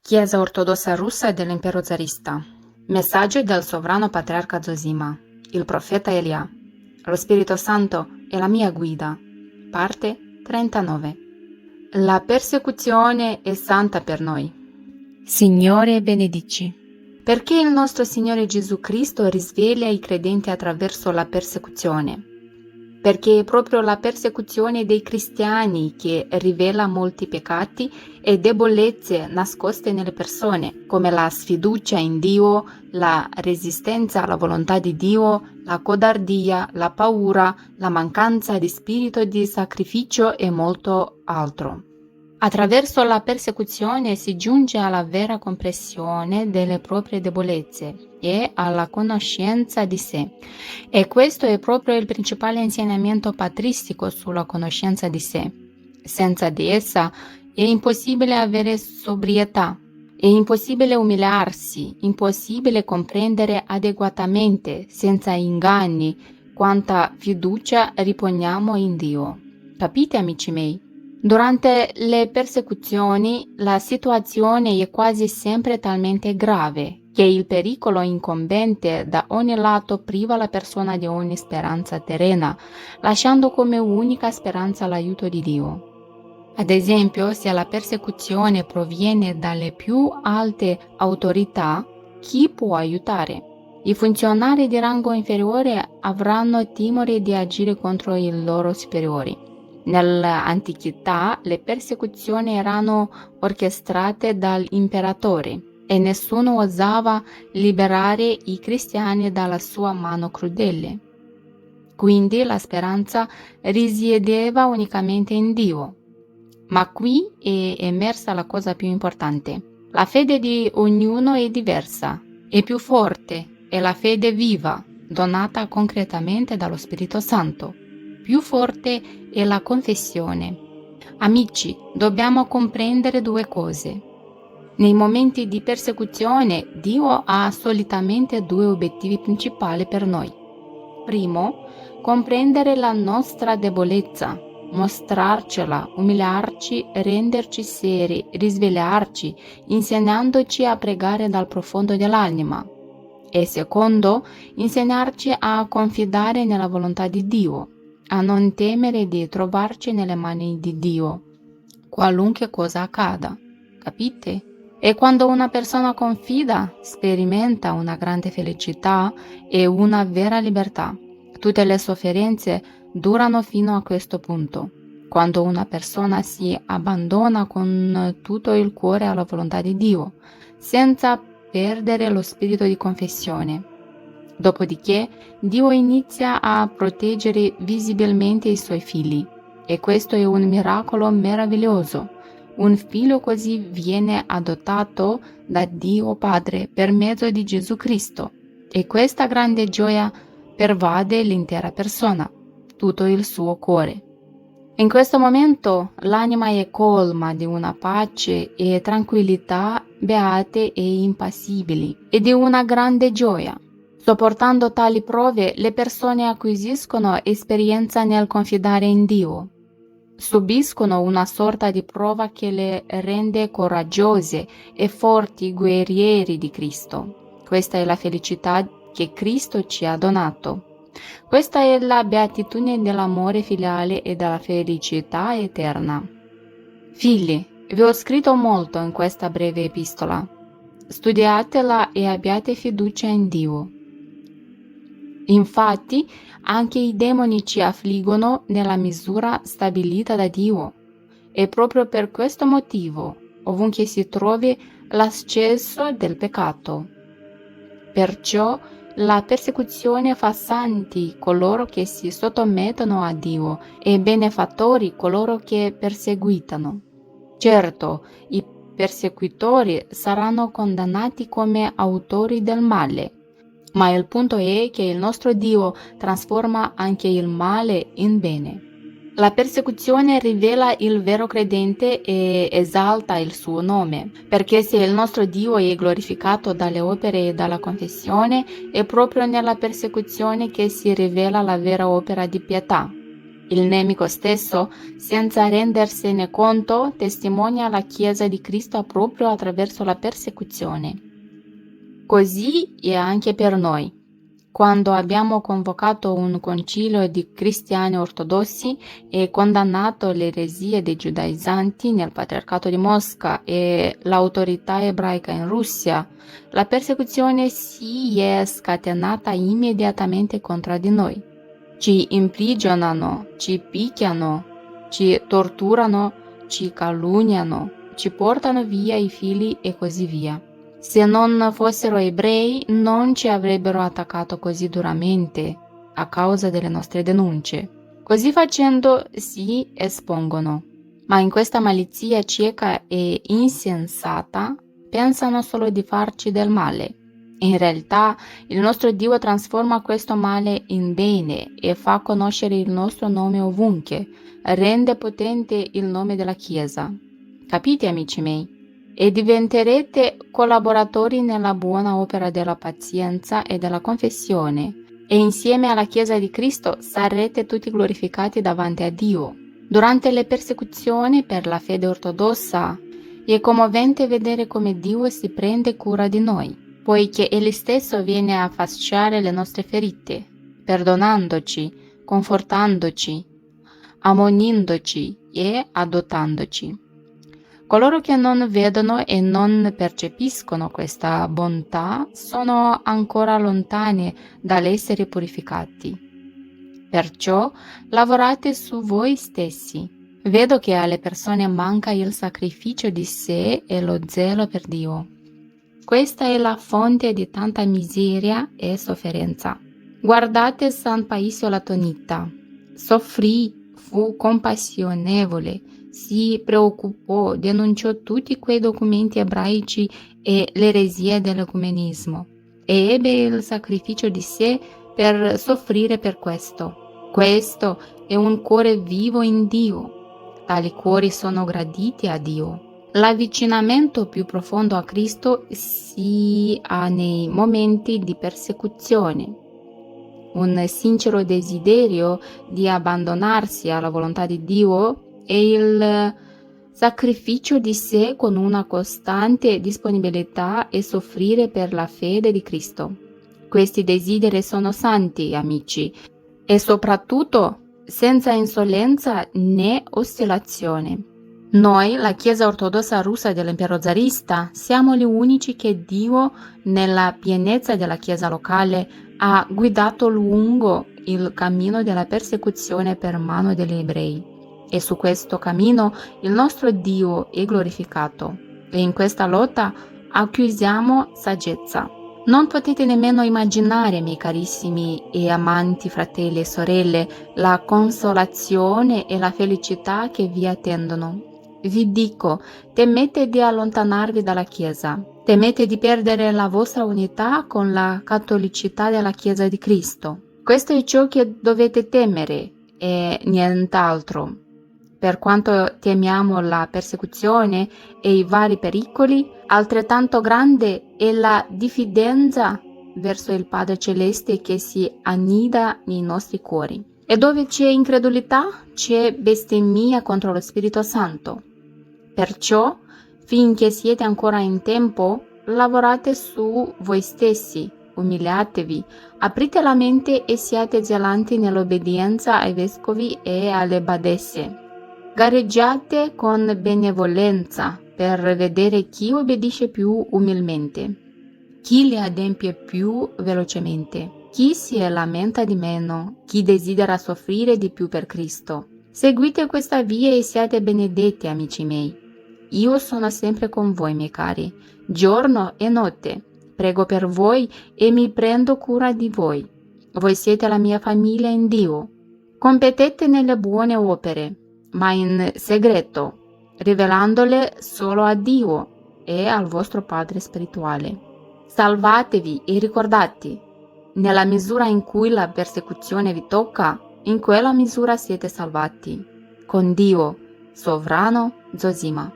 Chiesa ortodossa russa dell'impero zarista. Messaggio del sovrano patriarca Zosima, il profeta Elia. Lo Spirito Santo è la mia guida. Parte 39. La persecuzione è santa per noi. Signore benedici. Perché il nostro Signore Gesù Cristo risveglia i credenti attraverso la persecuzione? Perché è proprio la persecuzione dei cristiani che rivela molti peccati e debolezze nascoste nelle persone, come la sfiducia in Dio, la resistenza alla volontà di Dio, la codardia, la paura, la mancanza di spirito di sacrificio e molto altro. Attraverso la persecuzione si giunge alla vera comprensione delle proprie debolezze e alla conoscenza di sé. E questo è proprio il principale insegnamento patristico sulla conoscenza di sé. Senza di essa è impossibile avere sobrietà, è impossibile umiliarsi, impossibile comprendere adeguatamente, senza inganni, quanta fiducia riponiamo in Dio. Capite, amici miei? Durante le persecuzioni la situazione è quasi sempre talmente grave che il pericolo incombente da ogni lato priva la persona di ogni speranza terrena, lasciando come unica speranza l'aiuto di Dio. Ad esempio, se la persecuzione proviene dalle più alte autorità, chi può aiutare? I funzionari di rango inferiore avranno timore di agire contro i loro superiori. Nell'antichità le persecuzioni erano orchestrate dall'imperatore e nessuno osava liberare i cristiani dalla sua mano crudele. Quindi la speranza risiedeva unicamente in Dio. Ma qui è emersa la cosa più importante. La fede di ognuno è diversa, è più forte, è la fede viva, donata concretamente dallo Spirito Santo. Più forte è la confessione. Amici, dobbiamo comprendere due cose. Nei momenti di persecuzione, Dio ha solitamente due obiettivi principali per noi. Primo, comprendere la nostra debolezza, mostrarcela, umiliarci, renderci seri, risvegliarci, insegnandoci a pregare dal profondo dell'anima. E secondo, insegnarci a confidare nella volontà di Dio, a non temere di trovarci nelle mani di Dio, qualunque cosa accada. Capite? E quando una persona confida, sperimenta una grande felicità e una vera libertà. Tutte le sofferenze durano fino a questo punto. Quando una persona si abbandona con tutto il cuore alla volontà di Dio, senza perdere lo spirito di confessione. Dopodiché, Dio inizia a proteggere visibilmente i suoi figli. E questo è un miracolo meraviglioso. Un figlio così viene adottato da Dio Padre per mezzo di Gesù Cristo. E questa grande gioia pervade l'intera persona, tutto il suo cuore. In questo momento l'anima è colma di una pace e tranquillità beate e impassibili e di una grande gioia. Sopportando tali prove, le persone acquisiscono esperienza nel confidare in Dio. Subiscono una sorta di prova che le rende coraggiose e forti guerrieri di Cristo. Questa è la felicità che Cristo ci ha donato. Questa è la beatitudine dell'amore filiale e della felicità eterna. Figli, vi ho scritto molto in questa breve epistola. Studiatela e abbiate fiducia in Dio. Infatti, anche i demoni ci affliggono nella misura stabilita da Dio. E proprio per questo motivo, ovunque si trovi l'accesso del peccato. Perciò la persecuzione fa santi coloro che si sottomettono a Dio e benefattori coloro che perseguitano. Certo, i persecutori saranno condannati come autori del male, ma il punto è che il nostro Dio trasforma anche il male in bene. La persecuzione rivela il vero credente e esalta il suo nome, perché se il nostro Dio è glorificato dalle opere e dalla confessione, è proprio nella persecuzione che si rivela la vera opera di pietà. Il nemico stesso, senza rendersene conto, testimonia la Chiesa di Cristo proprio attraverso la persecuzione. Così è anche per noi. Quando abbiamo convocato un concilio di cristiani ortodossi e condannato l'eresia dei giudaizzanti nel Patriarcato di Mosca e l'autorità ebraica in Russia, la persecuzione si è scatenata immediatamente contro di noi. Ci imprigionano, ci picchiano, ci torturano, ci calunniano, ci portano via i figli e così via. Se non fossero ebrei non ci avrebbero attaccato così duramente a causa delle nostre denunce. Così facendo si espongono. Ma in questa malizia cieca e insensata pensano solo di farci del male. In realtà il nostro Dio trasforma questo male in bene e fa conoscere il nostro nome ovunque, rende potente il nome della Chiesa. Capite, amici miei? E diventerete collaboratori nella buona opera della pazienza e della confessione, e insieme alla Chiesa di Cristo sarete tutti glorificati davanti a Dio. Durante le persecuzioni per la fede ortodossa è commovente vedere come Dio si prende cura di noi, poiché Egli stesso viene a fasciare le nostre ferite, perdonandoci, confortandoci, ammonindoci e adottandoci. Coloro che non vedono e non percepiscono questa bontà sono ancora lontani dall'essere purificati. Perciò lavorate su voi stessi. Vedo che alle persone manca il sacrificio di sé e lo zelo per Dio. Questa è la fonte di tanta miseria e sofferenza. Guardate San Paisio Latonita. Soffrì, fu compassionevole, si preoccupò, denunciò tutti quei documenti ebraici e l'eresia dell'ecumenismo e ebbe il sacrificio di sé per soffrire per questo. Questo è un cuore vivo in Dio. Tali cuori sono graditi a Dio. L'avvicinamento più profondo a Cristo si ha nei momenti di persecuzione. Un sincero desiderio di abbandonarsi alla volontà di Dio e il sacrificio di sé con una costante disponibilità e soffrire per la fede di Cristo. Questi desideri sono santi, amici, e soprattutto senza insolenza né oscillazione. Noi, la Chiesa ortodossa russa dell'impero zarista, siamo gli unici che Dio, nella pienezza della Chiesa locale, ha guidato lungo il cammino della persecuzione per mano degli ebrei. E su questo cammino il nostro Dio è glorificato. E in questa lotta acquisiamo saggezza. Non potete nemmeno immaginare, miei carissimi e amanti fratelli e sorelle, la consolazione e la felicità che vi attendono. Vi dico, temete di allontanarvi dalla Chiesa, temete di perdere la vostra unità con la cattolicità della Chiesa di Cristo. Questo è ciò che dovete temere e nient'altro. Per quanto temiamo la persecuzione e i vari pericoli, altrettanto grande è la diffidenza verso il Padre Celeste che si annida nei nostri cuori. E dove c'è incredulità, c'è bestemmia contro lo Spirito Santo. Perciò, finché siete ancora in tempo, lavorate su voi stessi, umiliatevi, aprite la mente e siate zelanti nell'obbedienza ai vescovi e alle badesse. Gareggiate con benevolenza per vedere chi obbedisce più umilmente, chi le adempie più velocemente, chi si lamenta di meno, chi desidera soffrire di più per Cristo. Seguite questa via e siate benedetti, amici miei. Io sono sempre con voi, miei cari, giorno e notte. Prego per voi e mi prendo cura di voi. Voi siete la mia famiglia in Dio. Competete nelle buone opere, ma in segreto, rivelandole solo a Dio e al vostro Padre spirituale. Salvatevi e ricordate, nella misura in cui la persecuzione vi tocca, in quella misura siete salvati. Con Dio, sovrano Zosima.